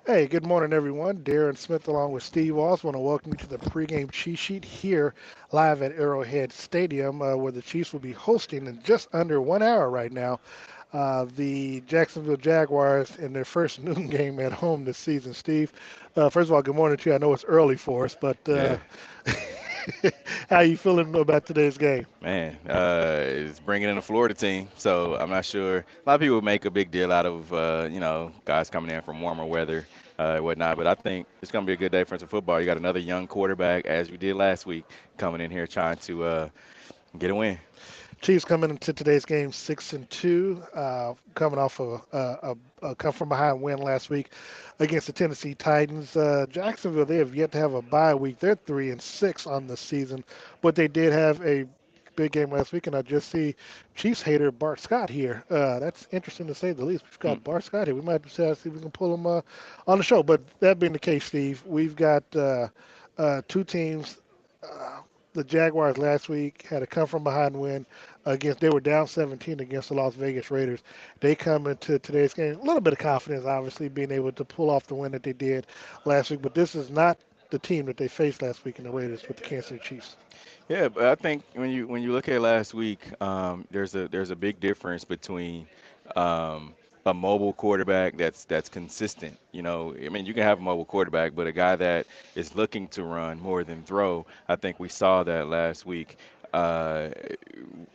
Hey, good morning, everyone. Darren Smith along with Steve Walls. Want to welcome you to the pregame cheat sheet here live at Arrowhead Stadium, where the Chiefs will be hosting in just under 1 hour right now the Jacksonville Jaguars in their first noon game at home this season. Steve, first of all, good morning to you. I know it's early for us, but Yeah, how you feeling about today's game? man, it's bringing in a Florida team, so I'm not sure. A lot of people make a big deal out of, guys coming in from warmer weather, and whatnot. But I think it's going to be a good day for some football. You got another young quarterback, as we did last week, coming in here trying to get a win. Chiefs coming into today's game 6-2, coming off a come from behind win last week against the Tennessee Titans. Jacksonville, they have yet to have a bye week. They're 3-6 on the season, but they did have a big game last week, and I just see Chiefs hater Bart Scott here. That's interesting to say the least. We've Hmm. got Bart Scott here. We might have to see if we can pull him on the show. But that being the case, Steve, we've got two teams. Uh, the Jaguars last week had a come from behind win against. They were down 17 against the Las Vegas Raiders. They come into today's game a little bit of confidence, obviously being able to pull off the win that they did last week. But this is not the team that they faced last week in the Raiders with the Kansas City Chiefs. Yeah, but I think when you look at last week, there's a big difference between um, a mobile quarterback that's consistent. I mean, you can have a mobile quarterback, but a guy that is looking to run more than throw. I think we saw that last week uh,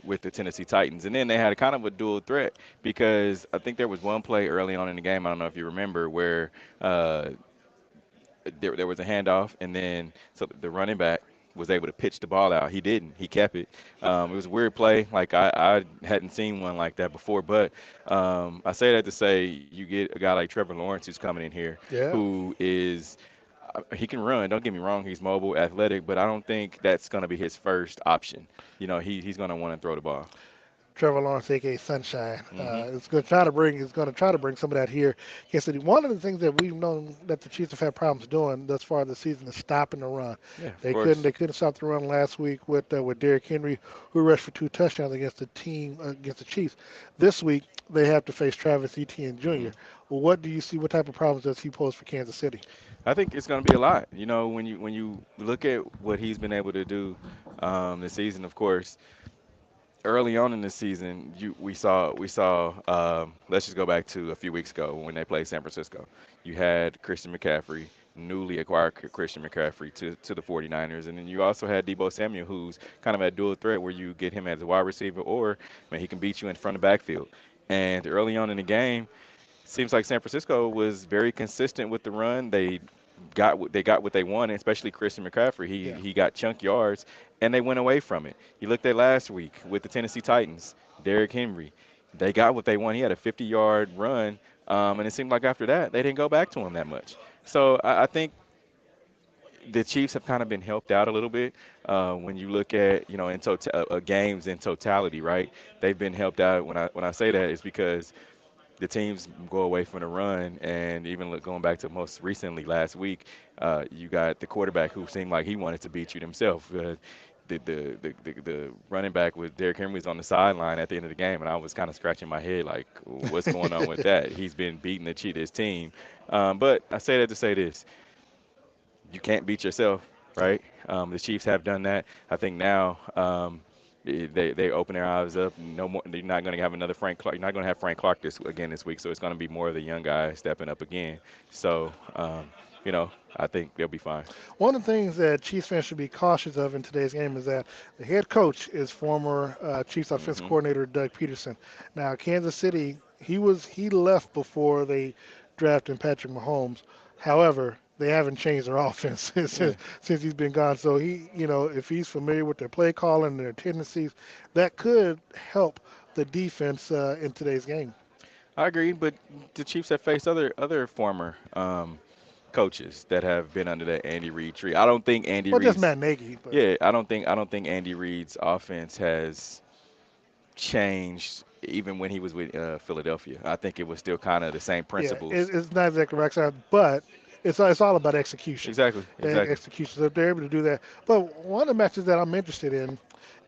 with the Tennessee Titans, and then they had a kind of a dual threat because I think there was one play early on in the game. I don't know if you remember where. Uh, there was a handoff, and then so the running back was able to pitch the ball out. He didn't. He kept it. It was a weird play. Like I hadn't seen one like that before. But I say that to say you get a guy like Trevor Lawrence who's coming in here, Yeah. who is he can run. Don't get me wrong. He's mobile, athletic, but I don't think that's going to be his first option. He's going to want to throw the ball. Trevor Lawrence, aka Sunshine. Hmm. It's going to try to bring some of that here. Kansas City. One of the things that we've known that the Chiefs have had problems doing thus far this season is stopping the run. Yeah, of They course. couldn't stop the run last week with Derrick Henry, who rushed for two touchdowns against the team against the Chiefs. This week they have to face Travis Etienne Hmm. Jr. What do you see? What type of problems does he pose for Kansas City? I think it's going to be a lot. When you look at what he's been able to do this season, of course, early on in the season, we saw. Let's just go back to a few weeks ago when they played San Francisco. You had Christian McCaffrey, newly acquired Christian McCaffrey to the 49ers, and then you also had Debo Samuel, who's kind of a dual threat where you get him as a wide receiver, or man, he can beat you in front of backfield. And early on in the game, seems like San Francisco was very consistent with the run. They got what they wanted, especially Christian McCaffrey. He Yeah. he got chunk yards, and they went away from it. You looked at last week with the Tennessee Titans, Derrick Henry. They got what they wanted. He had a 50-yard run, and it seemed like after that they didn't go back to him that much. So I think the Chiefs have kind of been helped out a little bit when you look at games in totality, right? They've been helped out. When I say that, is because the teams go away from the run, and even going back to most recently last week, you got the quarterback who seemed like he wanted to beat you himself. The running back with Derrick Henry was on the sideline at the end of the game, and I was kind of scratching my head like, what's going on with that? He's been beating the cheat his team. But I say that to say this: you can't beat yourself, right? The Chiefs have done that. I think now. They open their eyes up. No more. You're not going to have another Frank Clark. You're not going to have Frank Clark this week. So it's going to be more of the young guys stepping up again. So I think they'll be fine. One of the things that Chiefs fans should be cautious of in today's game is that the head coach is former Chiefs offensive Hmm. coordinator Doug Peterson. Now, Kansas City, he left before they drafted Patrick Mahomes. However, they haven't changed their offense Yeah, since he's been gone. So if he's familiar with their play calling and their tendencies, that could help the defense in today's game. I agree. But the Chiefs have faced other former coaches that have been under that Andy Reid tree. I don't think Andy Well, just Reid's. Matt Nagy, but Yeah, I don't think Andy Reid's offense has changed even when he was with Philadelphia. I think it was still kind of the same yeah, principles. it's not exactly right side, but it's all about execution. Exactly, exactly. Execution. So if they're able to do that. But one of the matches that I'm interested in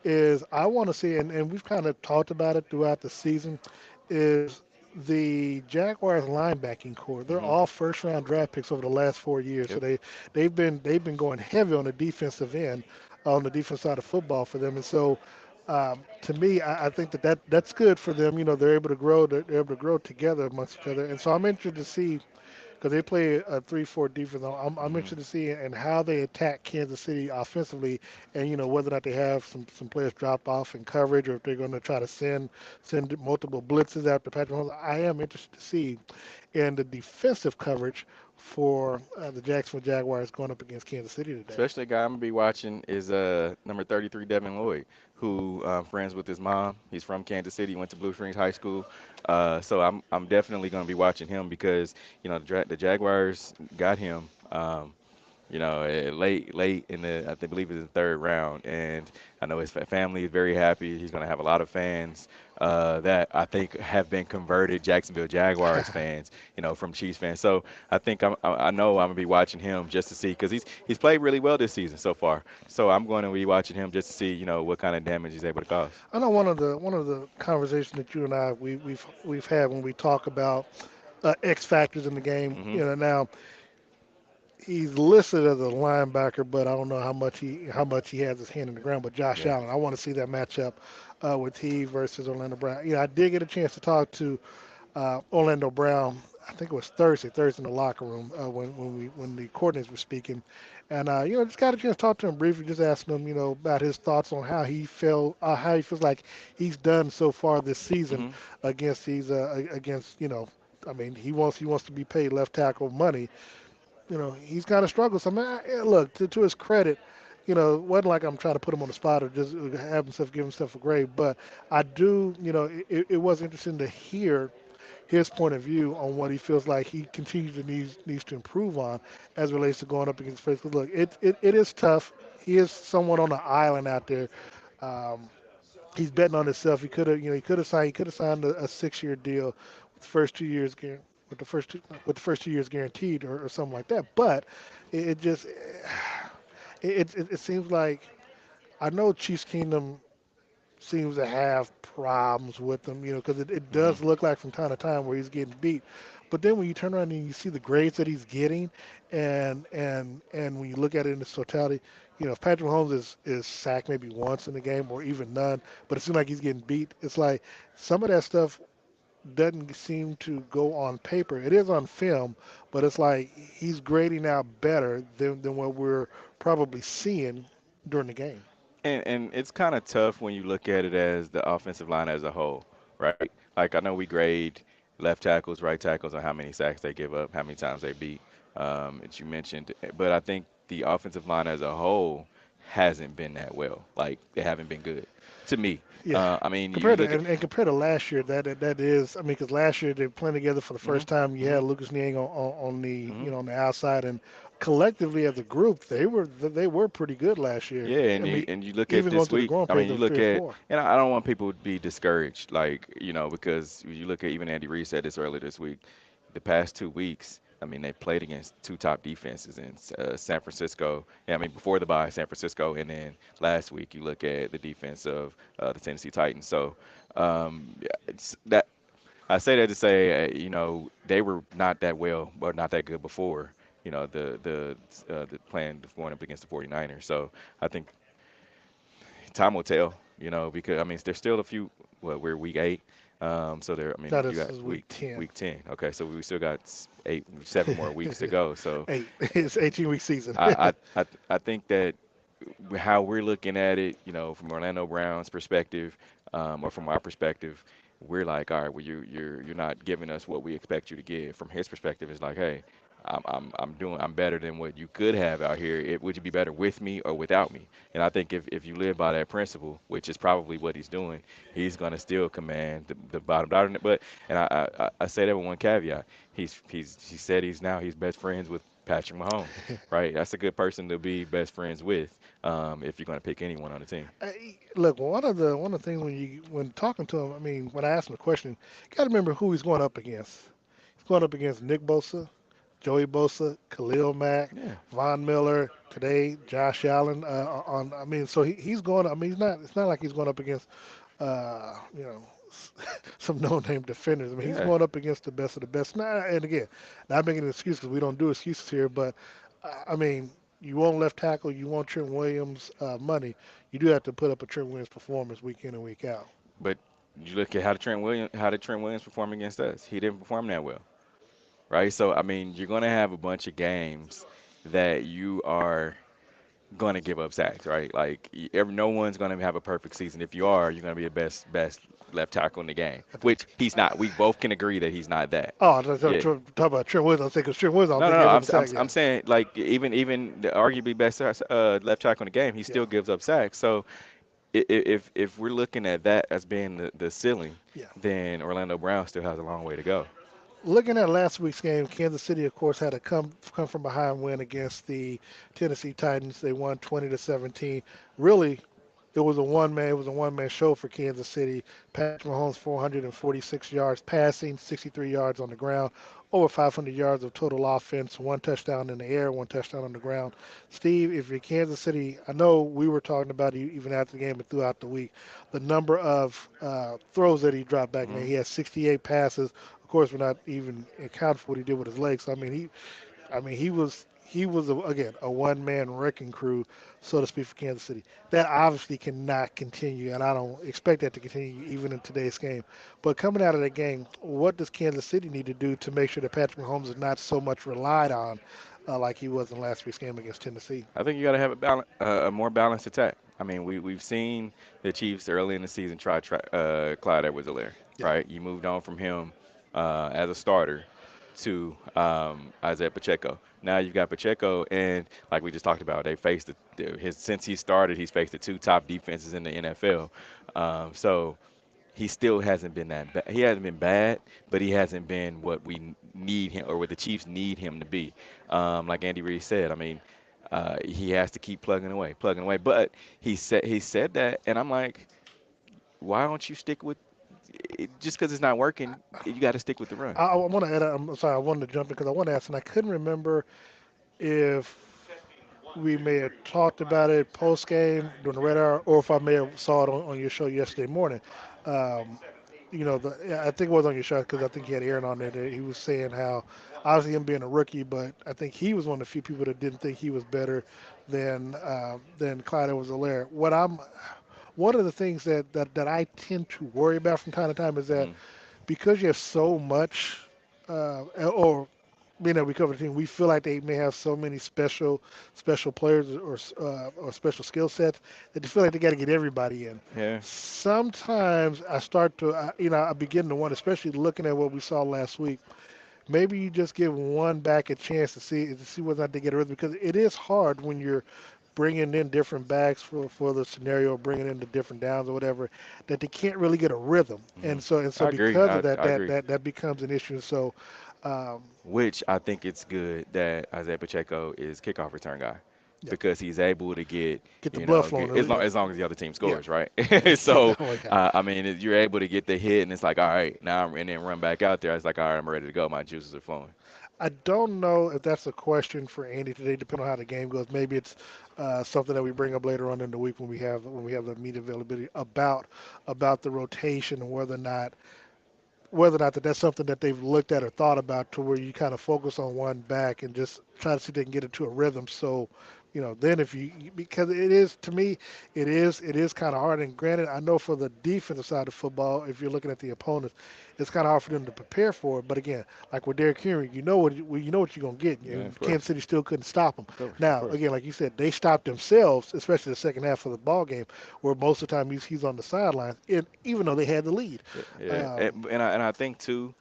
is I want to see, and we've kind of talked about it throughout the season, is the Jaguars linebacking core, they're Hmm. all first round draft picks over the last 4 years. So Yep. they've been going heavy on the defensive end, on the defense side of football for them. And so to me, I think that's good for them. They're able to grow. They're able to grow together amongst each other. And so I'm interested to see because they play a 3-4 defense. I'm Hmm. interested to see and how they attack Kansas City offensively, and whether or not they have some players drop off in coverage, or if they're going to try to send multiple blitzes after Patrick Mahomes. I am interested to see in the defensive coverage for the Jacksonville Jaguars going up against Kansas City today. Especially a guy I'm gonna be watching is number 33 Devin Lloyd, who friends with his mom. He's from Kansas City, went to Blue Springs High School. So I'm definitely gonna be watching him because the Jaguars got him. Late in I believe it's the third round, and I know his family is very happy. He's going to have a lot of fans that I think have been converted Jacksonville Jaguars fans, from Chiefs fans. So I know I'm gonna be watching him just to see because he's played really well this season so far. So I'm going to be watching him just to see what kind of damage he's able to cause. I know one of the conversations that you and I we've had when we talk about X factors in the game. Hmm. Now he's listed as a linebacker, but I don't know how much he has his hand in the ground. But Josh Yeah. Allen, I want to see that matchup with he versus Orlando Brown. I did get a chance to talk to Orlando Brown. I think it was Thursday in the locker room when the coordinators were speaking, and just got a chance to talk to him briefly, just asking him about his thoughts on how he feels like he's done so far this season Hmm. against I mean he wants to be paid left tackle money. He's kind of struggled. So, I mean, look, to his credit, it wasn't like I'm trying to put him on the spot or just give himself a grade, but I do, it was interesting to hear his point of view on what he feels like he continues to needs to improve on as it relates to going up against Facebook. Look, it is tough. He is somewhat on an island out there. Um, he's betting on himself. He could have signed a 6 year deal with the first 2 years with the first 2 years guaranteed or something like that. But it just it seems like I know Chiefs Kingdom seems to have problems with him, because it Hmm. does look like from time to time where he's getting beat. But then when you turn around and you see the grades that he's getting, and when you look at it in its totality, if Patrick Mahomes is sacked maybe once in the game or even none, but it seems like he's getting beat, it's like some of that stuff doesn't seem to go on paper. It is on film, but it's like he's grading out better than what we're probably seeing during the game. And it's kind of tough when you look at it as the offensive line as a whole, right? Like I know we grade left tackles, right tackles on how many sacks they give up, how many times they beat, as you mentioned. But I think the offensive line as a whole hasn't been that well. Like they haven't been good to me. Yeah, I mean, you compared to look at. and compared to last year, that is, I mean, because last year they were playing together for the Hmm. first time. You Hmm. had Lucas Niang on the Hmm. on the outside, and collectively as a group, they were pretty good last year. Yeah, I and you mean, and you look at even going this through the week. growing I pains mean, you of three look or at, four. and I don't want people to be discouraged, like because you look at even Andy Reid said this earlier this week. The past 2 weeks, I mean, they played against two top defenses in San Francisco. Yeah, I mean, before the bye, San Francisco, and then last week you look at the defense of the Tennessee Titans. So yeah, it's that I say that to say, they were not that well, or not that good before. The playing going up against the 49ers. So I think time will tell. Because I mean, there's still a few. Well, we're week 8. So there. I mean, That you got is week week 10, week 10. Okay, so we still got 7 more weeks to go. So 8. It's 18-week season. I think that how we're looking at it, from Orlando Brown's perspective, or from our perspective, we're like, all right, well, you're not giving us what we expect you to give. From his perspective, it's like, hey, I'm better than what you could have out here. Would you be better with me or without me? And I think if you live by that principle, which is probably what he's doing, he's gonna still command the bottom dollar. But I say that with one caveat. He said he's best friends with Patrick Mahomes, right? That's a good person to be best friends with, if you're going to pick anyone on the team. Look, one of the things when talking to him, I mean, when I asked him the question, you got to remember who he's going up against. He's going up against Nick Bosa, Joey Bosa, Khalil Mack, Yeah. Von Miller today, Josh Allen. I mean, so he's going. I mean, he's not. It's not like he's going up against, uh, you know, some no-name defenders. I mean, he's Yeah, going up against the best of the best. Now, and again, not making an excuse because we don't do excuses here, but I mean, you want left tackle, you want Trent Williams money, you do have to put up a Trent Williams performance week in and week out. but you look at how did Trent Williams perform against us? He didn't perform that well, right? So I mean, you're gonna have a bunch of games that you are gonna give up sacks, right? Like no one's gonna have a perfect season. If you are, you're gonna be the best left tackle in the game, I think. which he's not. We both can agree that he's not that. Oh, Yeah. talk about Trent Williams. I think because Trent Williams, I don't No, think no, he no. gave up a sack I'm yet. saying like even the arguably best left tackle in the game, he Yeah, still gives up sacks. So if we're looking at that as being the ceiling, yeah. then Orlando Brown still has a long way to go. Looking at last week's game, Kansas City, of course, had a come from behind win against the Tennessee Titans. They won 20-17. Really, it was a one man show for Kansas City. Patrick Mahomes 446 yards passing, 63 yards on the ground, over 500 yards of total offense, one touchdown in the air, one touchdown on the ground. Steve, if you're Kansas City, I know we were talking about you even after the game and throughout the week, the number of throws that he dropped back. Man, Hmm. he had 68 passes. Of course, we're not even accounting for what he did with his legs. So, I mean, he was again a one-man wrecking crew, so to speak, for Kansas City. That obviously cannot continue, and I don't expect that to continue even in today's game. But coming out of the game, what does Kansas City need to do to make sure that Patrick Mahomes is not so much relied on like he was in last week's game against Tennessee? I think you got to have a more balanced attack. I mean, we've seen the Chiefs early in the season try Clyde Edwards-Helaire, Yeah. right? You moved on from him as a starter to Isaiah Pacheco. Now you've got Pacheco, and like we just talked about, they faced his since he started, he's faced the two top defenses in the NFL. So he still hasn't been that bad. He hasn't been bad, but he hasn't been what we need him or what the Chiefs need him to be. Like Andy Reid said, I mean, he has to keep plugging away, plugging away. But he said that, and I'm like, why don't you stick with just because it's not working? You got to stick with the run. I want to add. I'm sorry, I wanted to jump in because I want to ask, and I couldn't remember if we may have talked about it post game during the red hour, or if I may have saw it on your show yesterday morning. Um, I think it was on your show because I think he had Aaron on there. That he was saying how obviously him being a rookie, but I think he was one of the few people that didn't think he was better than Clyde Edwards-Helaire. One of the things that I tend to worry about from time to time is that Hmm. because you have so much, or being that we cover the team, we feel like they may have so many special players or special skill sets that they feel like they got to get everybody in. Yeah. Sometimes I start to, I begin to wonder, especially looking at what we saw last week. Maybe you just give one back a chance to see whether or not they get a rhythm because it is hard when you're bringing in different backs for the scenario, bringing in the different downs or whatever, that they can't really get a rhythm, Hmm. and so I agree. because of that, I that agree. that that becomes an issue. So, um, Which I think it's good that Isaiah Pacheco is kickoff return guy yeah, because he's able to get, get the blood flowing. get, as long Yeah, as the other team yeah, scores, right? yeah. So, Oh my God. I mean, you're able to get the hit, and it's like, all right, now and then run back out there. It's like, all right, I'm ready to go. My juices are flowing. I don't know if that's a question for Andy today, depending on how the game goes. Maybe it's something that we bring up later on in the week when we have the media availability about the rotation and whether or not that's something that they've looked at or thought about to where you kind of focus on one back and just try to see if they can get into a rhythm. So, then if because it is to me, it is kind of hard. And granted, I know for the defensive side of football, if you're looking at the opponents, it's kind of hard for them to prepare for it. But again, like with Derrick Henry, you know what you're gonna get. Yeah, of Kansas course, City still couldn't stop them. of course, of Now, course. again, like you said, they stopped themselves, especially the second half of the ball game, where most of the time he's on the sidelines, and even though they had the lead. Yeah, yeah. Um, And I think too,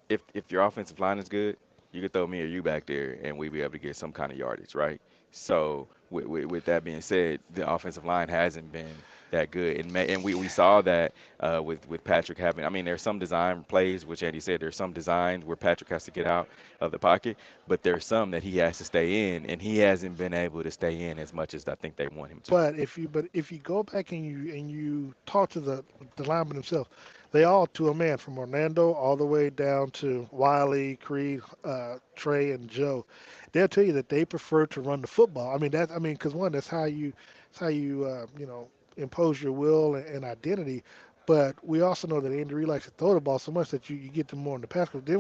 if your offensive line is good, you could throw me or you back there, and we'd be able to get some kind of yardage, right? So with that being said, the offensive line hasn't been that good, and we saw that with Patrick having. I mean, there's some design plays, which Andy said, there's some designs where Patrick has to get out of the pocket, but there's some that he has to stay in, and he hasn't been able to stay in as much as I think they want him to. But if you go back and you talk to the linemen themselves, they all to a man from Orlando all the way down to Wiley, Creed, Trey, and Joe. They'll tell you that they prefer to run the football. Because one, that's how you impose your will and identity. But we also know that Andy Reid likes to throw the ball so much that you get them more in the pass. Because then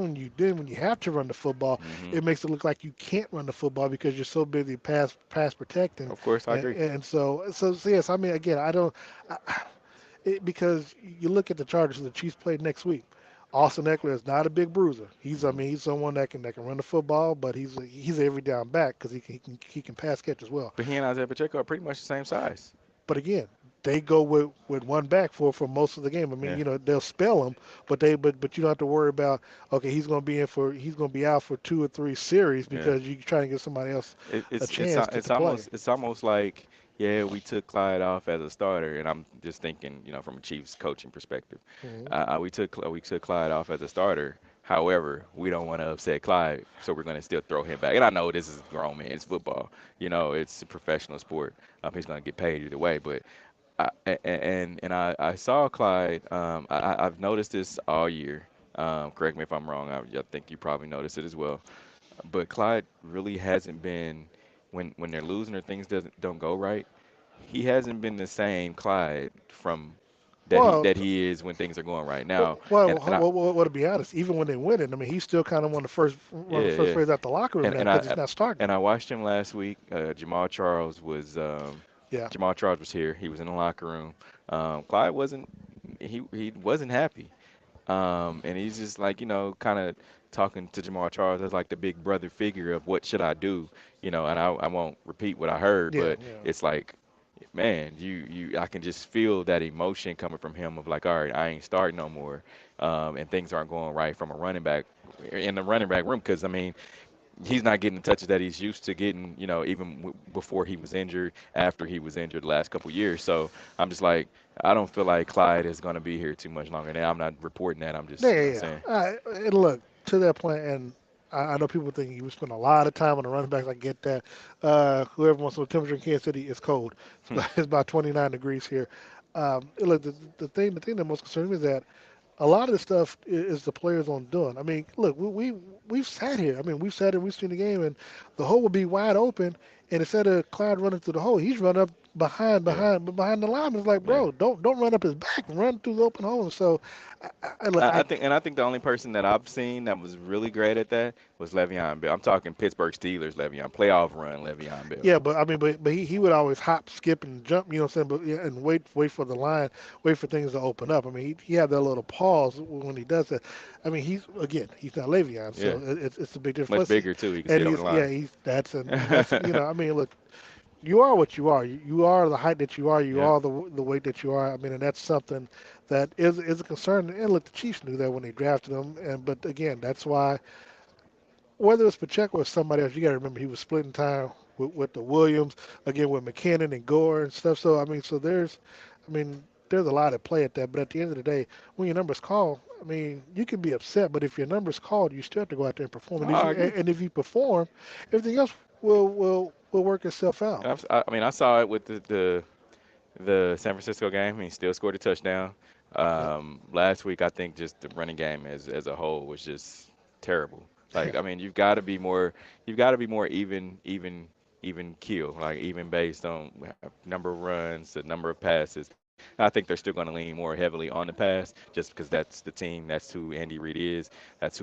when you have to run the football, Hmm. it makes it look like you can't run the football because you're so busy pass protecting. Of course, I And, agree. and so yes, I mean again, I don't I, because you look at the Chargers and the Chiefs play next week. Austin Eckler is not a big bruiser. I Hmm. mean, he's someone that can run the football, but he's an every down back because he can pass catch as well. But he and Isaiah Pacheco are pretty much the same size. But again, they go with one back for most of the game. I mean, Yeah. they'll spell him, but you don't have to worry about okay, he's going to be out for 2 or 3 series Yeah. because you're trying to give somebody else It, a it's it's chance a- to play. it's almost like, yeah, we took Clyde off as a starter, and I'm just thinking, from a Chiefs coaching perspective, Hmm. we took Clyde off as a starter. However, we don't want to upset Clyde, so we're going to still throw him back. And I know this is grown man, it's football, it's a professional sport. He's going to get paid either way, but I saw Clyde. I've noticed this all year. Correct me if I'm wrong. I think you probably noticed it as well. But Clyde really hasn't been when they're losing or things don't go right. He hasn't been the same Clyde from Well, that he is when things are going right well, now. well, And I to be honest, even when they win it, I mean, he's still kind of one of the yeah, first yeah. players out the locker room And now and because I he's not starting. and I watched him last week. Yeah. Jamal Charles was here. He was in the locker room. Clyde wasn't he wasn't happy. And he's just like, kind of talking to Jamal Charles as like the big brother figure of what should I do, and I won't repeat what I heard, Yeah. but Yeah. it's like, man, I can just feel that emotion coming from him of like, all right, I ain't starting no more, and things aren't going right from a running back in the running back room because I mean he's not getting the touches that he's used to getting, even before he was injured, after he was injured the last couple years. So I'm just like, I don't feel like Clyde is going to be here too much longer. Now I'm not reporting that. I'm Yeah, just, yeah, saying. yeah. And look, to that point, and I know people think you spend a lot of time on the running backs. I get that. Whoever wants to know, the temperature in Kansas City is cold. Hmm. It's about 29 degrees here. Look, the thing that most concerns me is that a lot of the stuff is the players on doing. I mean, look, we've sat here. I mean, we've sat here, we've seen the game, and the hole will be wide open, and instead of Clyde running through the hole, he's running up Yeah. behind the line. It's like, Yeah. bro, don't run up his back, run through the open hole. And so, look, I think the only person that I've seen that was really great at that was Le'Veon Bell. I'm talking Pittsburgh Steelers Le'Veon, playoff run Le'Veon Bell. yeah, but I mean, but he would always hop, skip, and jump. You know what I'm saying? But yeah, and wait for the line, wait for things to open up. I mean, he had that little pause when he does that. I mean, he's not Le'Veon, Yeah. so it's a big difference. Much Plus, bigger too. He can see and it over the he's yeah line. he's that's I mean, look, you are what you are. You are the height that you are. You Yeah. are the weight that you are. I mean, and that's something that is a concern. And look, the Chiefs knew that when they drafted him. And but again, that's why whether it's Pacheco or somebody else, you got to remember he was splitting time with the Williams again with McKinnon and Gore and stuff. So I mean, I mean, there's a lot at play at that. But at the end of the day, when your number's called, I mean, you can be upset, but if your number's called, you still have to go out there and perform. Oh, And if I you agree. and if you perform, everything else will work itself out. And I mean, I saw it with the San Francisco game. He still scored a touchdown. Yep. Last week, I think just the running game as a whole was just terrible. Yeah. Like, I mean, you've got to be more even keel, like even based on number of runs, the number of passes. I think they're still going to lean more heavily on the pass, just because that's the team, that's who Andy Reid is,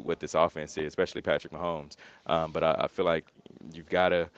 what this offense is, especially Patrick Mahomes. But I feel like you've got to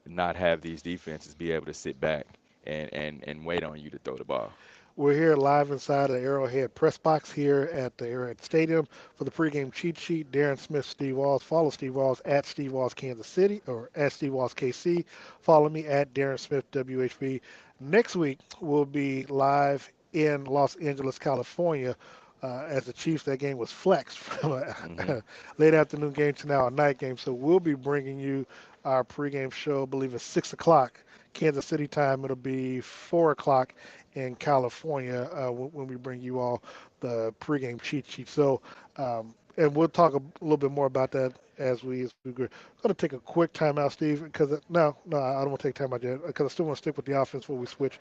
not have these defenses be able to sit back and wait on you to throw the ball. We're here live inside the Arrowhead press box here at the Arrowhead Stadium for the pregame cheat sheet. Darren Smith, Steve Walls. Follow Steve Walls at Steve Walls Kansas City or at Steve Walls KC. Follow me at Darren Smith WHB. Next week we'll be live in Los Angeles, California. As the Chiefs, that game was flexed from Hmm. a late afternoon game to now a night game. So we'll be bringing you our pregame show. I believe it's 6 o'clock Kansas City time. It'll be 4 o'clock in California when we bring you all the pregame cheat sheet. So, and we'll talk a little bit more about that as we go. I'm going to take a quick timeout, Steve, because no, I don't want to take time out yet because I still want to stick with the offense before we switch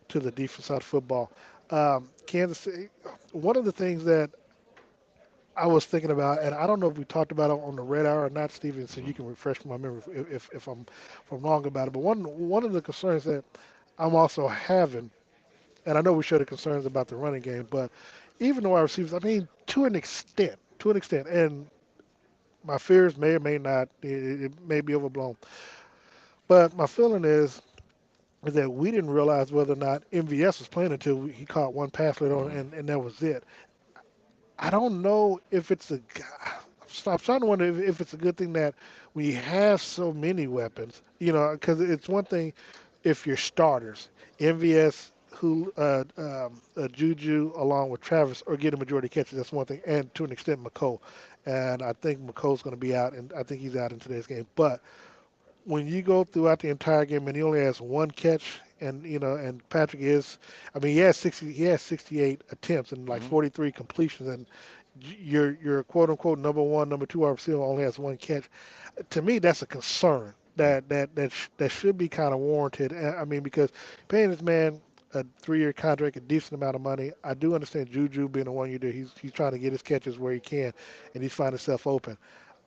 to the defense side of football. Kansas City. One of the things that I was thinking about, and I don't know if we talked about it on the red hour or not, Steven, so Hmm. you can refresh my memory if I'm wrong about it. But one of the concerns that I'm also having and I know we showed the concerns about the running game, but even the wide receivers, I mean, to an extent, and my fears may or may not, it may be overblown, but my feeling is that we didn't realize whether or not MVS was playing until he caught one pass later on, Hmm. and that was it. I don't know if it's a. I'm starting to wonder if it's a good thing that we have so many weapons. Because it's one thing if you're starters, MVS, Juju, along with Travis, are getting majority catches. That's one thing, and to an extent, McCole. And I think McCole's going to be out, and I think he's out in today's game. But when you go throughout the entire game and he only has one catch, and Patrick is, I mean, he has 68 attempts and like Hmm. 43 completions, and your quote unquote number one, number two wide receiver only has one catch. To me, that's a concern Yeah. that should be kind of warranted. I mean, because paying this man a 3-year contract, a decent amount of money. I do understand Juju being a 1 year deal. He's trying to get his catches where he can, and he's finding himself open.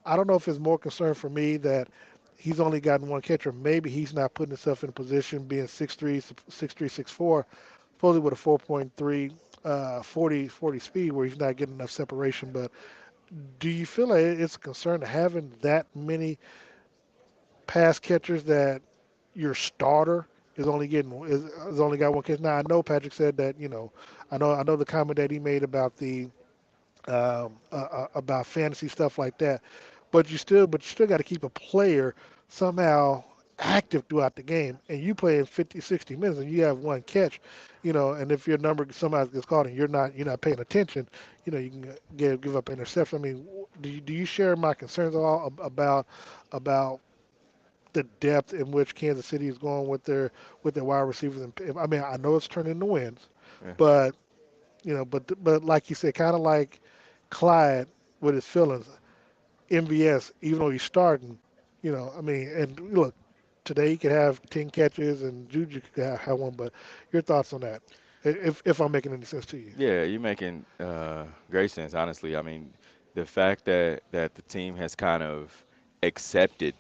I don't know if it's more concern for me that he's only gotten one catch, or maybe he's not putting himself in a position being 6'3", 6'3", 6'4", supposedly with a 4.3, 40 speed where he's not getting enough separation. But do you feel like it's a concern having that many pass catchers that your starter is only got one catch? Now I know Patrick said that I know the comment that he made about the about fantasy stuff like that. But you still got to keep a player somehow active throughout the game. And you play in 50, 60 minutes, and you have one catch, and if your number somehow gets called and you're not paying attention, you can give up interception. I mean, do you share my concerns at all about the depth in which Kansas City is going with their wide receivers? And I mean, I know it's turning into wins, Yeah. but but like you said, kind of like Clyde with his feelings, MVS, even though he's starting, I mean, and look, today he could have 10 catches and Juju could have one, but your thoughts on that, if I'm making any sense to you? Yeah, you're making great sense, honestly. I mean, the fact that the team has kind of accepted,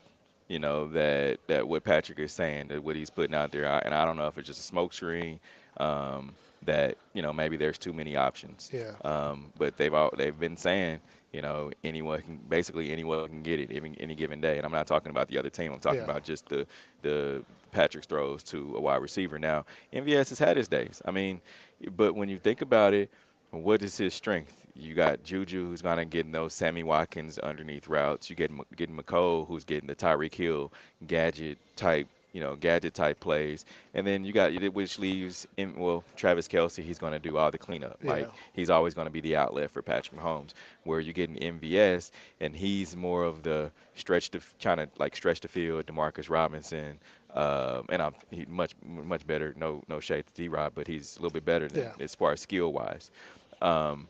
that what Patrick is saying, that what he's putting out there, and I don't know if it's just a smoke screen, that maybe there's too many options, Yeah, but they've been saying, anyone can get it any given day, and I'm not talking about the other team. I'm talking yeah, about just the Patrick's throws to a wide receiver. Now, MVS has had his days. I mean. But when you think about it, what is his strength? You got Juju who's gonna get those Sammy Watkins underneath routes. You getting McCole who's getting the Tyreek Hill gadget type plays, and then you got which leaves Travis Kelsey. He's gonna do all the cleanup. yeah, Like he's always gonna be the outlet for Patrick Mahomes. Where you're getting MVS, and he's more of the trying to like stretch the field. Demarcus Robinson, and he much better. No shade to D-Rod, but he's a little bit better than yeah, as far as skill wise. Um,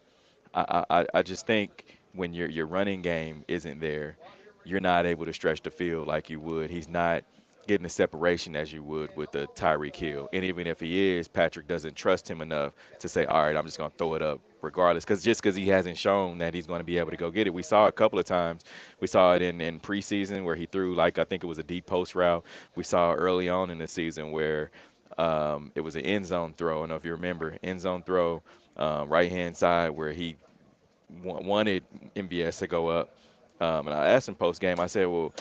I just think when your running game isn't there, you're not able to stretch the field like you would. He's not getting the separation as you would with the Tyreek Hill. And even if he is, Patrick doesn't trust him enough to say, all right, I'm just going to throw it up regardless. Because he hasn't shown that he's going to be able to go get it. We saw it a couple of times. We saw it in preseason where he threw, like, I think it was a deep post route. We saw early on in the season where it was an end zone throw. I don't know if you remember, end zone throw, right hand side where he wanted MVS to go up. And I asked him post game. I said, "Well,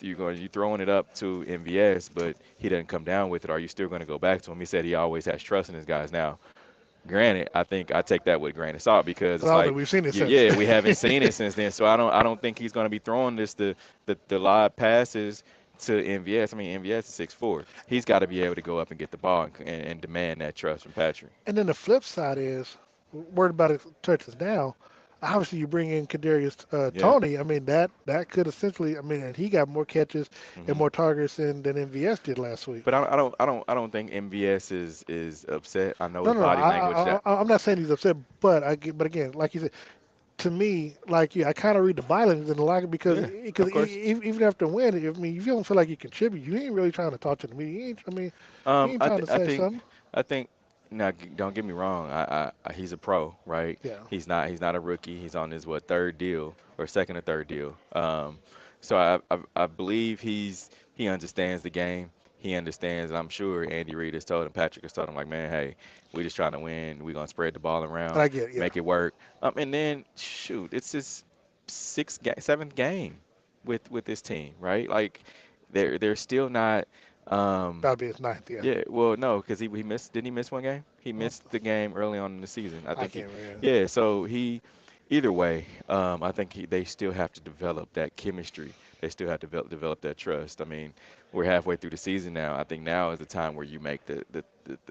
you throwing it up to MVS, but he doesn't come down with it. Are you still going to go back to him?" He said he always has trust in his guys. Now, granted, I think I take that with a grain of salt because but I it's don't like, think we've seen it since. yeah, we haven't seen it since then. So I don't think he's going to be throwing the live passes to MVS. I mean, MVS is 6'4". He's got to be able to go up and get the ball and demand that trust from Patrick. And then the flip side is, worried about it touches now. Obviously, you bring in Kadarius Yeah. Tony. I mean, that could essentially. I mean, and he got more catches and Hmm. more targets than MVS did last week. But I don't think MVS is upset. I know No, his no, no. body language that. I'm not saying he's upset, but again, like you said, to me, like I kind of read the violence in the locker because Yeah, of course. even after winning, I mean, if you don't feel like you contribute, you ain't really trying to talk to the media. You ain't I trying th to I say think something. I think now don't get me wrong. He's a pro, right? Yeah, He's not a rookie. He's on his third deal or second or third deal. So I believe he understands the game. he understands. And I'm sure Andy Reid has told him, Patrick has told him, like, man, hey, we just trying to win. We're gonna spread the ball And around, I get it, yeah. make it work. And then shoot, it's his seventh game with this team, right? Like, they're still not. That'll be his ninth, yeah. Yeah, well, no, because he missed. Didn't he miss one game? He Mm, missed the game early on in the season. I I think he, can't remember. yeah. So either way, I think they still have to develop that chemistry. They still have to develop that trust. I mean, we're halfway through the season now. I think now is the time where you make the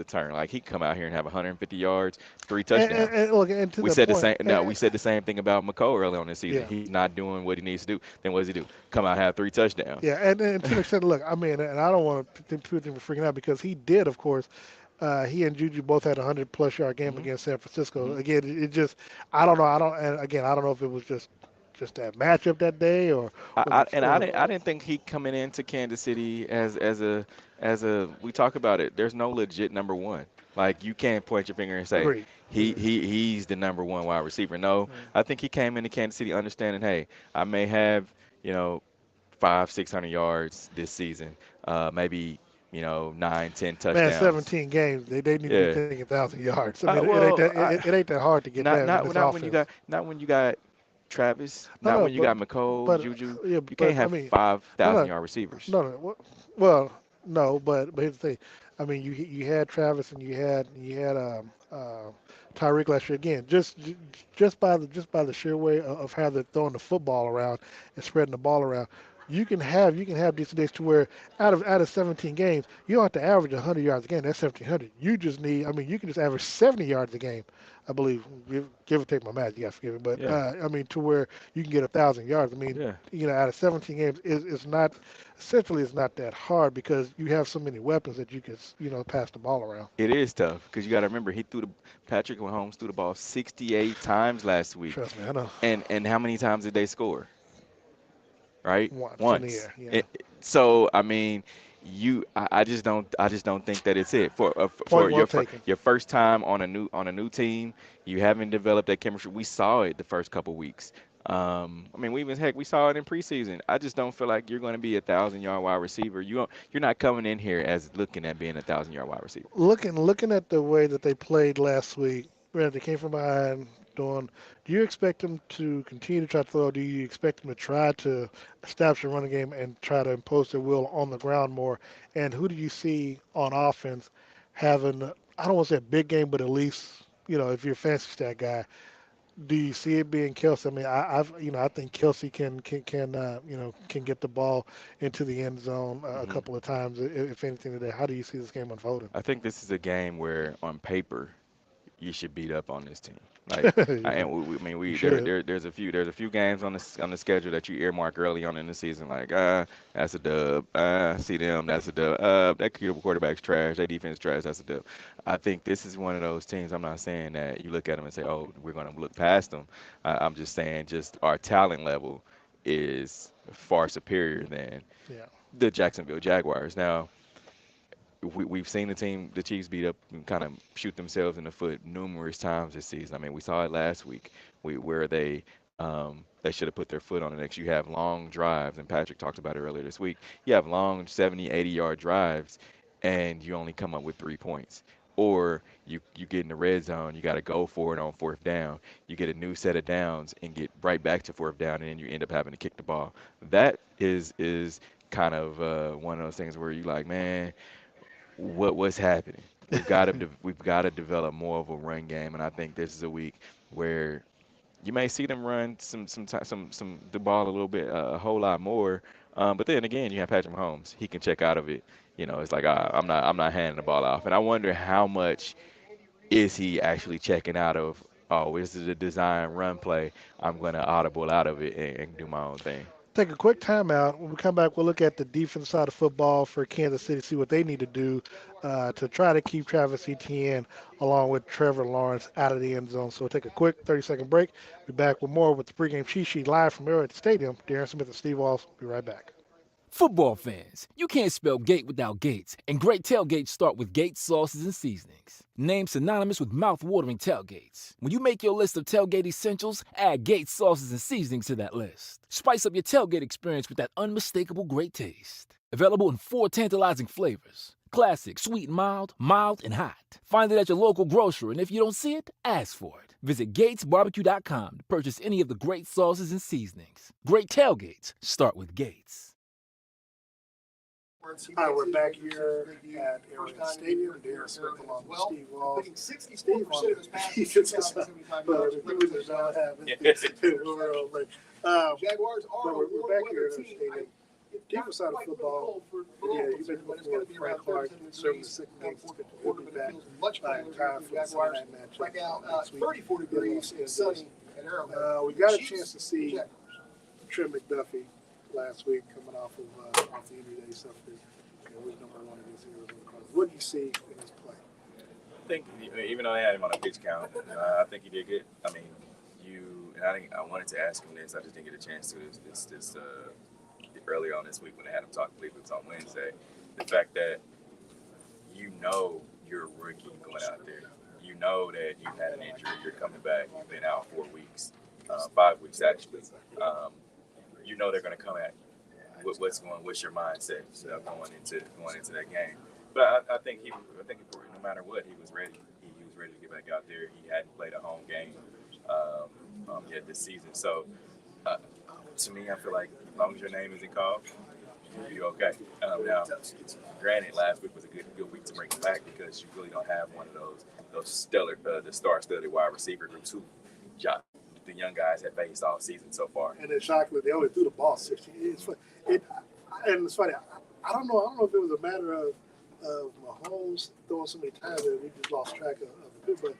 turn. Like he come out here and have 150 yards, three touchdowns. And look, and to We that said the point, same. No, we said the same thing about McCole early on this season. yeah. He's not doing what he needs to do. Then what does he do? Come out and have three touchdowns. Yeah, and to an extent, look, I mean, and I don't want to think people think we're freaking out because he did, of course. He and Juju both had a 100-plus yard game hmm against San Francisco. hmm Again, it just, I don't know. And again, I don't know if it was just that matchup that day or was it, I didn't think he coming into Kansas City as a we talk about it. There's no legit number one. Like you can't point your finger and say agreed, agreed. he's the number one wide receiver. No, I think he came into Kansas City understanding, hey, I may have, you know, 500-600 yards this season, maybe, 9, 10 Man, touchdowns. 17 games, they need to be Yeah. thinking 1,000 yards. I mean, Well, it ain't that hard to get that in this offense. not when you got Travis, No, not no, when you got but McCole, Juju. yeah, You but can't I have mean, five no, thousand no, yard receivers. no, no. Well, no, but here's the thing. I mean, you had Travis and you had Tyreek last year again. Just by the sheer way of how they're throwing the football around and spreading the ball around, you can have these days to where out of 17 games, you don't have to average 100 yards a game. That's 1,700. You just need. I mean, you can just average 70 yards a game. I believe, give or take my math, you guys forgive me, but Yeah, I mean, to where you can get 1,000 yards. I mean, yeah. out of 17 games, is not essentially it's not that hard because you have so many weapons that you can, pass the ball around. It is tough because you got to remember Patrick Mahomes threw the ball 68 times last week, Trust me, I know. and how many times did they score? Right, Once in the once. air, yeah. So I mean, I just don't think that it's it for Point well taken. your first time on a new team. You haven't developed that chemistry. We saw it the first couple weeks. I mean, we saw it in preseason. I just don't feel like you're going to be 1,000-yard wide receiver. You're not coming in here as looking at being 1,000-yard wide receiver. Looking at the way that they played last week, granted they came from behind. Doing, do you expect them to continue to try to throw? Do you expect them to try to establish a running game and try to impose their will on the ground more? And who do you see on offense having? I don't want to say a big game, but at least if you're a fancy stat guy, do you see it being Kelsey? I mean, I think Kelsey can get the ball into the end zone a hmm couple of times, if anything today. How do you see this game unfolding? I think this is a game where, on paper, you should beat up on this team. Like, you, and I mean, you we should. there's a few games on the schedule that you earmark early on in the season. Like, that's a dub. See them, that's a dub. That quarterback's trash. That defense trash. That's a dub. I think this is one of those teams. I'm not saying that you look at them and say, oh, we're gonna look past them. I'm just saying, just our talent level is far superior than Yeah. the Jacksonville Jaguars. Now, we've seen the Chiefs beat up and kind of shoot themselves in the foot numerous times this season. I mean, we saw it last week where they should have put their foot on it. Next, you have long drives, and Patrick talked about it earlier this week. You have long 70, 80-yard drives, and you only come up with 3 points. Or you get in the red zone, you got to go for it on fourth down. You get a new set of downs and get right back to fourth down, and then you end up having to kick the ball. That is kind of one of those things where you like, man, what's happening. We've got to develop more of a run game, and I think this is a week where you may see them run some the ball a little bit, a whole lot more. But then again, you have Patrick Mahomes. He can check out of it. It's like I'm not handing the ball off, and I wonder how much is he actually checking out of. Oh, this is a design run play. I'm going to audible out of it and do my own thing. Take a quick timeout. When we come back, we'll look at the defense side of football for Kansas City, see what they need to do to try to keep Travis Etienne along with Trevor Lawrence out of the end zone. So we'll take a quick 30-second break. Be back with more with the pregame cheat sheet live from Arrowhead Stadium. Darren Smith and Steve Walls. Be right back. Football fans, you can't spell gate without Gates, and great tailgates start with Gates sauces and seasonings. Named synonymous with mouth-watering tailgates. When you make your list of tailgate essentials, add Gates sauces and seasonings to that list. Spice up your tailgate experience with that unmistakable great taste. Available in 4 tantalizing flavors. Classic, sweet and mild, mild and hot. Find it at your local grocer, and if you don't see it, ask for it. Visit GatesBarbecue.com to purchase any of the great sauces and seasonings. Great tailgates start with Gates. All right, we're back here at Arrowhead Stadium. Darren Smith along with Steve Walls. Steve on the defensive side, but the Cougars don't have it. But we're back here at the stadium. Defensive side of football, yeah, you've been before Frank Clark serving the second game. He'll be back in time for the Sunday night matchup next week. We got a chance to see Trent McDuffie last week coming off the injury that he suffered. Was number one against the Arizona Cardinals. What do you see in his play? I think even though they had him on a pitch count, I think he did good. I mean, I wanted to ask him this. I just didn't get a chance to this earlier on this week when they had him talk. I believe it was on Wednesday. The fact that you're a rookie going out there. You know that you had an injury. You're coming back. You've been out 4 weeks, 5 weeks actually. You know they're going to come at you. What's your mindset going into that game? But I think no matter what, he was ready. He was ready to get back out there. He hadn't played a home game yet this season. So to me, I feel like as long as your name isn't called, you're okay. Now, granted, last week was a good week to bring him back because you really don't have one of those stellar, the star-studded wide receiver groups who the young guys have faced all season so far. And then shockingly, they only threw the ball 16. It's funny. I don't know if it was a matter of Mahomes throwing so many times that we just lost track of the good, but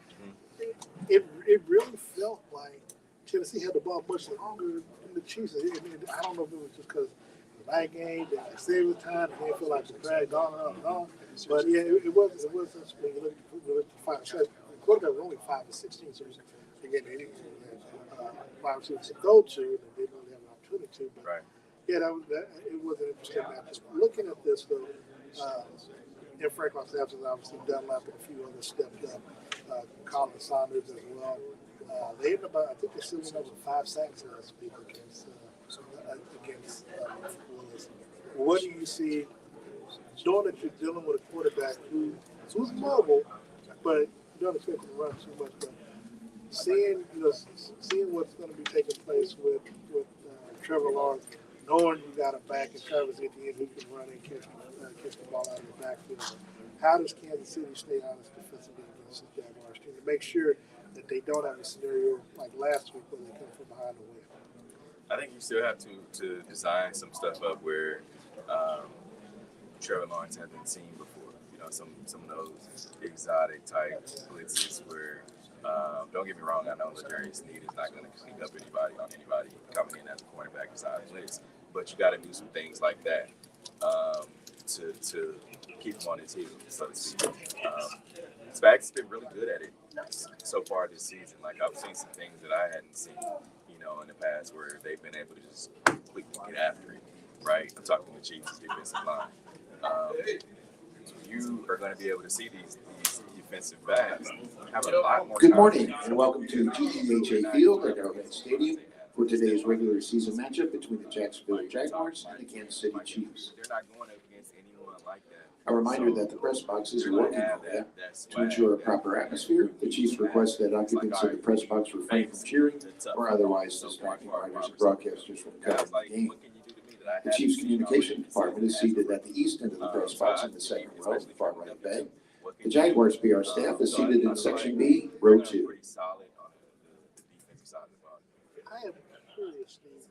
it really felt like Tennessee had the ball much longer than the Chiefs. I don't know if it was just because the night game, they saved the time, and they feel like it dragged on and on. But yeah, it was when you look at the final set. The quarterback was only 5 of 16, so again, they didn't have 5 or 6 to go to, and they didn't really have an opportunity to. But right. Yeah, it was an interesting match. Looking at this, though, in Frank Clark's absence, obviously Dunlap and a few others stepped up. Colin Saunders as well. They ended up, I think they still ended up with 5 sacks last week against Willis. What do you see, knowing that you're dealing with a quarterback who's mobile, but you don't expect him to run too much, but seeing what's going to be taking place with Trevor Lawrence, knowing you got a back and Travis Etienne who can run and catch the ball out of the backfield, how does Kansas City stay honest defensively against the Jaguars team to make sure that they don't have a scenario like last week where they come from behind the win? I think you still have to design some stuff up where Trevor Lawrence hasn't seen before. You know, some of those exotic type blitzes where don't get me wrong, I know Darren Smith is not going to clean up anybody coming in as a cornerback beside blitz, but you got to do some things like that to keep him on his heels, so to speak. Spags has been really good at it so far this season. Like, I've seen some things that I hadn't seen, in the past where they've been able to just completely get after it, right? I'm talking the Chiefs' defensive line. You are going to be able to see these defensive backs have a lot more. Good morning and welcome to G.E.H.A Field at Arrowhead Stadium for today's regular season matchup between the Jacksonville Jaguars and the Kansas City Chiefs. They're not going up against anyone like that. A reminder that the press boxes are working over to ensure a proper atmosphere. The Chiefs request that occupants of the press box refrain from cheering or otherwise distracting writers and broadcasters from covering the game. The Chiefs Communication Department is seated at the east end of the press box in the second row, far right bed. The Jaguars PR staff is seated in Section B, Row 2. I am curious, Steve.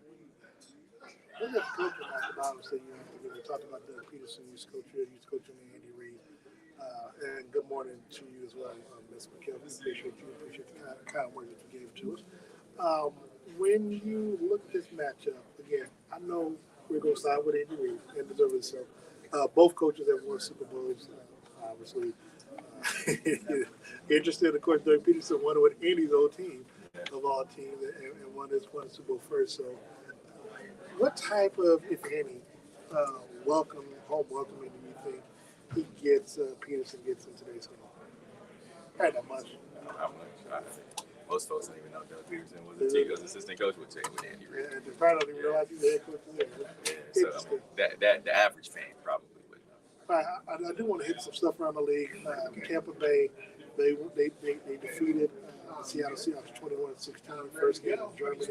What does coaching like about? Obviously, we talked about Doug Peterson, used to coach him, Andy Reid. And good morning to you as well, Ms. McKelvey. Appreciate the kind words that you gave to us. When you look at this matchup, again, I know we're going to side with Andy Reid, and deservedly so. Both coaches have won Super Bowls, obviously. Interested, of course, Doug Peterson won with Andy's old team of all teams and won his Super Bowl first. So, what type of, if any, home welcoming do you think Peterson gets in today's game? Not that much. How much? Most folks don't even know Doug Peterson was assistant coach with Andy Reid. Yeah, they probably don't even realize he's the head coach there. Yeah, so that the average fan probably would know. I do want to hit some stuff around the league. Tampa Bay, they defeated Seattle Seahawks 21-16, first game in Germany.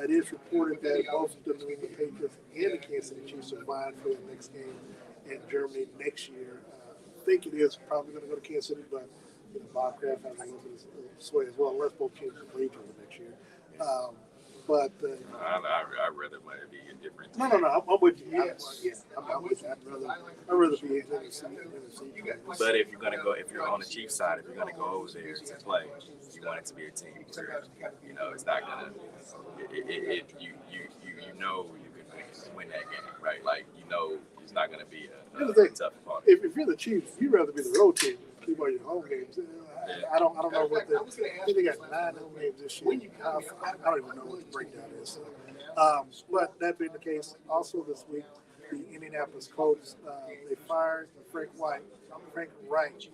It is reported that both the New England Patriots and the Kansas City Chiefs are vying for the next game in Germany next year. I think it is probably going to go to Kansas City, but Bob Kraft has a little bit of sway as well, unless both teams play each other next year. But I'd rather it be a different. No. I'm with you. Yes. I'm with you. I'd rather be in NFC. But if you're on the Chiefs side, if you're gonna go over there to play, you want it to be a team where it's not gonna. You know you can win that game, right? Like it's not gonna be a tough opponent. If you're the Chiefs, you'd rather be the road team. Keep all your home games. I don't know what I think they got 9 home games this year. I don't even know what the breakdown is. But that being the case, also this week, the Indianapolis Colts they fired Frank Wright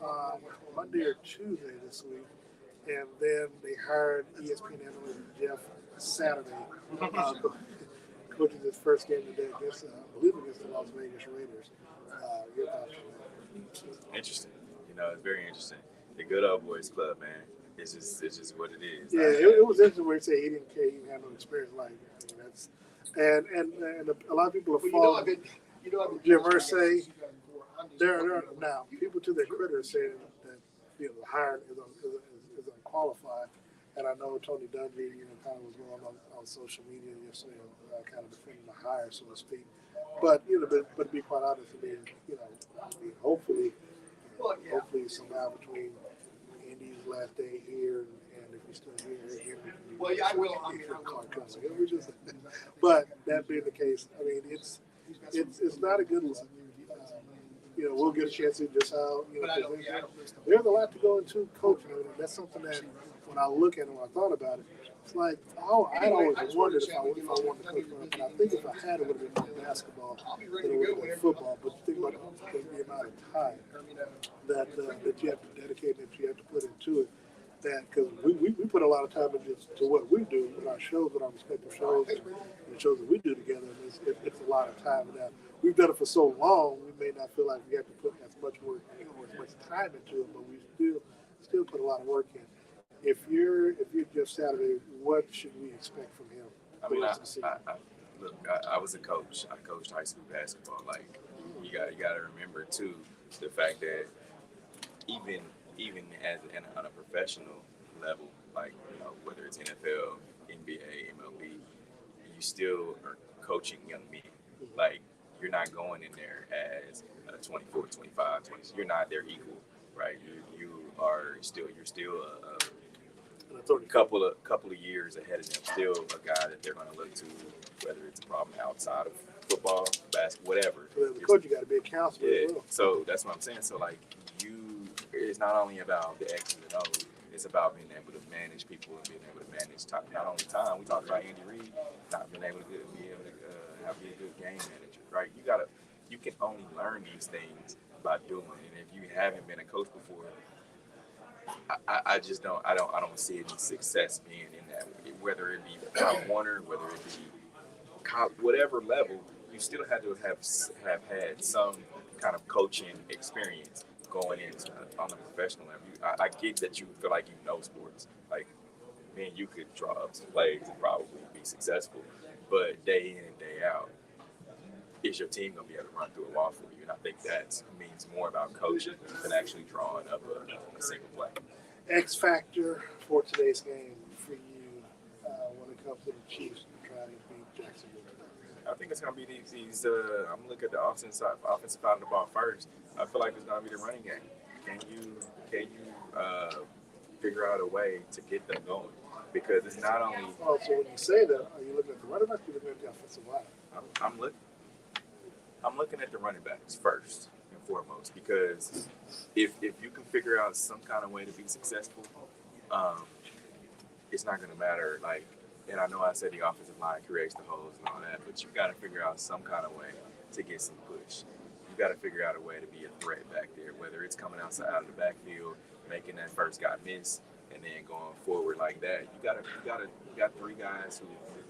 on Monday or Tuesday this week, and then they hired ESPN analyst Jeff Saturday, coaching his first game today against I believe against the Las Vegas Raiders. Your thoughts on that? Interesting. It's very interesting. The good old boys club, man. It's just what it is. Yeah, it was interesting where he said he didn't care, he didn't have no experience. Like that's and a lot of people are following Jim Irsay. There now people to their credit are saying that the hire is unqualified. And I know Tony Dungy, kind of was going on social media yesterday, kind of defending the hire, so to speak. But but to be quite honest, hopefully somehow between Andy's last day here and if he's still here, I will. But that being the case, I mean, it's not a good look. We'll get a chance to just how there's a lot to go into coaching. That's something that when I look at it, when I thought about it, it's like, I'd always wondered if I wanted to coach, but I think if I had, it would have been more basketball than it would have been football. But think about the amount of time that you have to dedicate, that you have to put into it. That because we put a lot of time into what we do in our shows, with our respective shows, and the shows that we do together. And it's a lot of time. Now we've done it for so long, we may not feel like we have to put as much work, as much time into it, but we still put a lot of work in. If you're Jeff Saturday, what should we expect from him? I mean, I was a coach. I coached high school basketball. Like you got to remember too the fact that even on a professional level, like whether it's NFL, NBA, MLB, you still are coaching young men. Like you're not going in there as 24, 25, 20. You're not their equal, right? You're still a couple of years ahead of them. Still a guy that they're going to look to, whether it's a problem outside of football, basketball, whatever. So as a coach, you got to be a counselor. Yeah. As well. So that's what I'm saying. So it's not only about the X's and O's. It's about being able to manage people and being able to manage time. Not only time. We talked about Andy Reid not being able to be a good game manager, right? You can only learn these things by doing. And if you haven't been a coach before, I just don't see any success being in that. Whether it be Pop Warner, whether it be whatever level, you still had to have had some kind of coaching experience going into on the professional level. I get that you feel like you know sports. Like, man, you could draw up some plays and probably be successful, but day in and day out, is your team going to be able to run through a wall for you? And I think that means more about coaching than actually drawing up a single play. X factor for today's game for you when it comes to the Chiefs trying to beat Jacksonville. I think it's going to be these I'm looking at the offensive side of the ball first. I feel like it's going to be the running game. Can you figure out a way to get them going? Because it's not only. Oh, so when you say that, are you looking at the running back or looking at the offensive line? I'm looking at the running backs first and foremost, because if you can figure out some kind of way to be successful, it's not going to matter. Like, and I know I said the offensive line creates the holes and all that, but you got to figure out some kind of way to get some push. You got to figure out a way to be a threat back there, whether it's coming outside of the backfield, making that first guy miss, and then going forward like that, you got three guys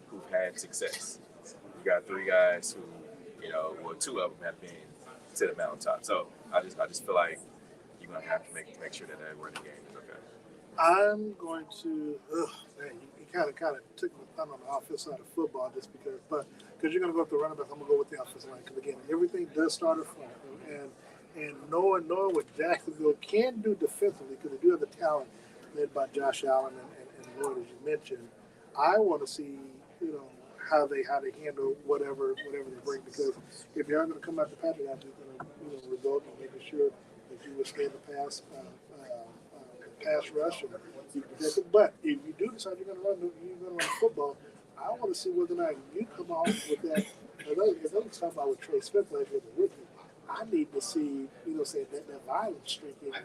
who've had success. You got three guys who, well, two of them have been to the mountaintop. So I just feel like you're gonna have to make sure that running game is okay. I'm going to. Man, you kind of took my thumb on the offensive side of football just because, because you're going to go with the running back, I'm going to go with the offensive line because again, everything does start up front, and knowing what Jacksonville can do defensively because they do have the talent led by Josh Allen and Lloyd, as you mentioned. I want to see how they handle whatever they bring because if you are going to come out the pass, you have to result in making sure that you withstand the pass rush and you protect it. But if you do decide you're going to run football, I want to see whether or not you come out with that. If they talk about with Trey Smith like with the rookie, I need to see that violence streak in. I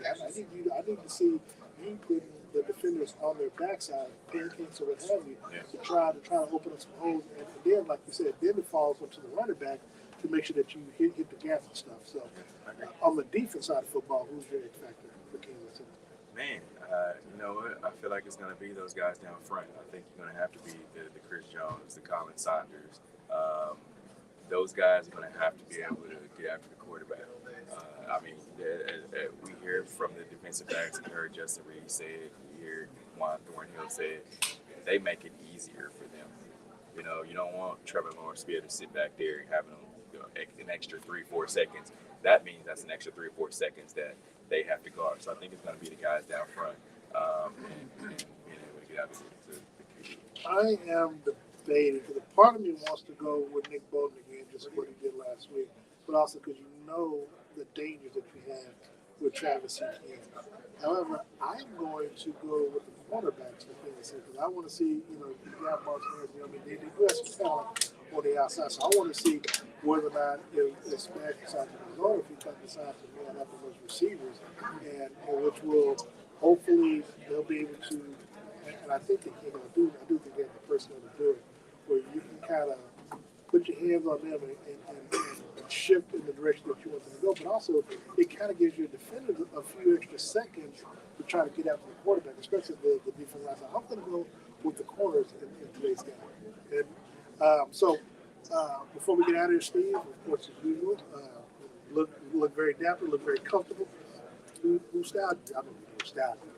need to see you putting the defenders on their backside, pancakes or what have you, to try to open up some holes. And then, like you said, then it falls up to the running back to make sure that you hit the gas and stuff. So, on the defense side of football, who's your X factor for Kansas City? Man, you know what? I feel like it's going to be those guys down front. I think you're going to have to be the Chris Jones, the Colin Saunders. Those guys are going to have to be able to get after the quarterback. I mean, we hear from the defensive backs, and heard Justin Reed say it, we hear Juan Thornhill say it, they make it easier for them. You don't want Trevor Lawrence to be able to sit back there and having an extra 3-4 seconds. That means that's an extra 3 or 4 seconds that they have to guard. So I think it's going to be the guys down front and being able to get out to the I am debating because a part of me wants to go with Nick Bolton again, just what he did last week, but also because the dangers that you have with Travis Etienne. However, I'm going to go with the cornerbacks for Kansas City because I want to see, you got Martinez, they do have some talent on the outside, so I want to see whether or not if Spags decides to go, if he decides to man up on those receivers, and which will hopefully they'll be able to, and I think they can do. I do think they have the personnel to do it, where you can kind of put your hands on them and shift in the direction that you want them to go. But also, it kind of gives your defenders a few extra seconds to try to get after the quarterback, especially the defense line. So I'm going to go with the corners in today's game. And so before we get out of here, Steve, of course, as usual, look very dapper, look very comfortable. Who styled you? I don't know who styled you.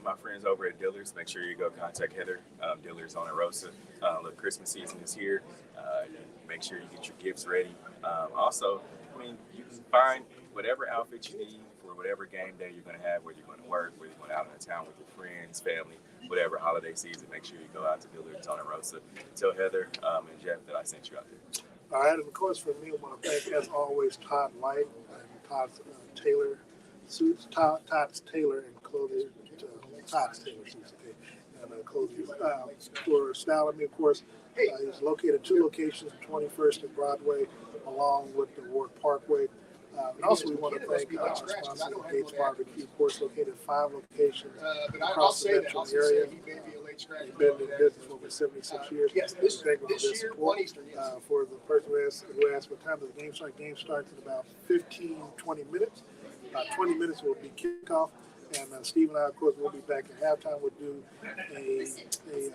my friends over at Dillard's, make sure you go contact Heather. Dillard's on Arosa. Look, Christmas season is here. Make sure you get your gifts ready. Also, you can find whatever outfit you need for whatever game day you're going to have, whether you're going to work, whether you're going out into town with your friends, family, whatever holiday season. Make sure you go out to Dillard's on Arosa. Tell Heather and Jeff that I sent you out there. All right, and of course, for me, I want to thank, as always, Todd Light and Todd's Taylor suits, Todd's Taylor and clothing, Todd's Taylor suits, okay, and clothing for styling me, of course. He's located at 2 locations, 21st and Broadway, along with the Ward Parkway. And also, we want to thank our sponsor, G.E.H.A Barbecue, of course, located at 5 locations across the metro area. He's been in business for over 76 years. Yes, thank you for their support. For the person who asked what time does the game start, game starts in about 15-20 minutes. About 20 minutes will be kickoff. And Steve and I, of course, will be back at halftime. We'll do a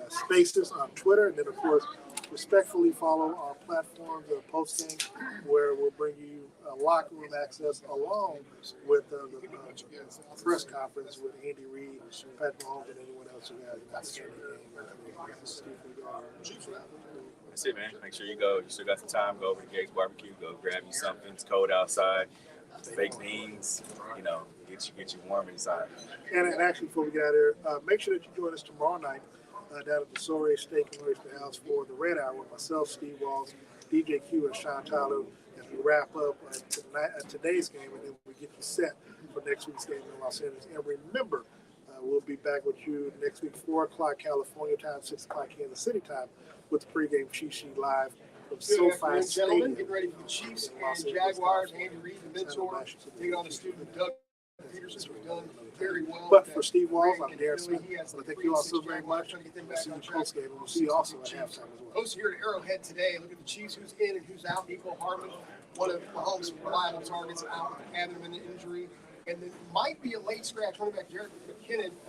Spaces on Twitter. And then, of course, respectfully follow our platforms of posting where we'll bring you locker room access along with the press conference with Andy Reid, Pat Mahomes, and anyone else who has an outstanding game. That's it, man. Make sure you go. You still got some time. Go over to G.E.H.A Barbecue. Go grab you something. It's cold outside. Baked beans, get you warm inside. And actually, before we get out of here, make sure that you join us tomorrow night down at the Soray Steak and Oyster House for the Red Hour with myself, Steve Walls, DJ Q, and Sean Tyler as we wrap up today's game, and then we get you set for next week's game in Los Angeles. And remember, we'll be back with you next week, 4 o'clock California time, 6 o'clock Kansas City time, with the pregame G.E.H.A Live from SoFi Stadium. Getting ready for the Chiefs and Jaguars. Andy Reid, the mentor, taking on the student Doug Peterson, who's done very well. But for Steve Walls, I'm Darren Smith. I thank you all so very much. We'll see you post game, and we'll see you also at halftime as well. Posted here at Arrowhead today. Look at the Chiefs, who's in and who's out. Nico Hartman, one of Mahomes' reliable targets, out with an abdomen injury. And then might be a late scratch running back, Jared McKinnon.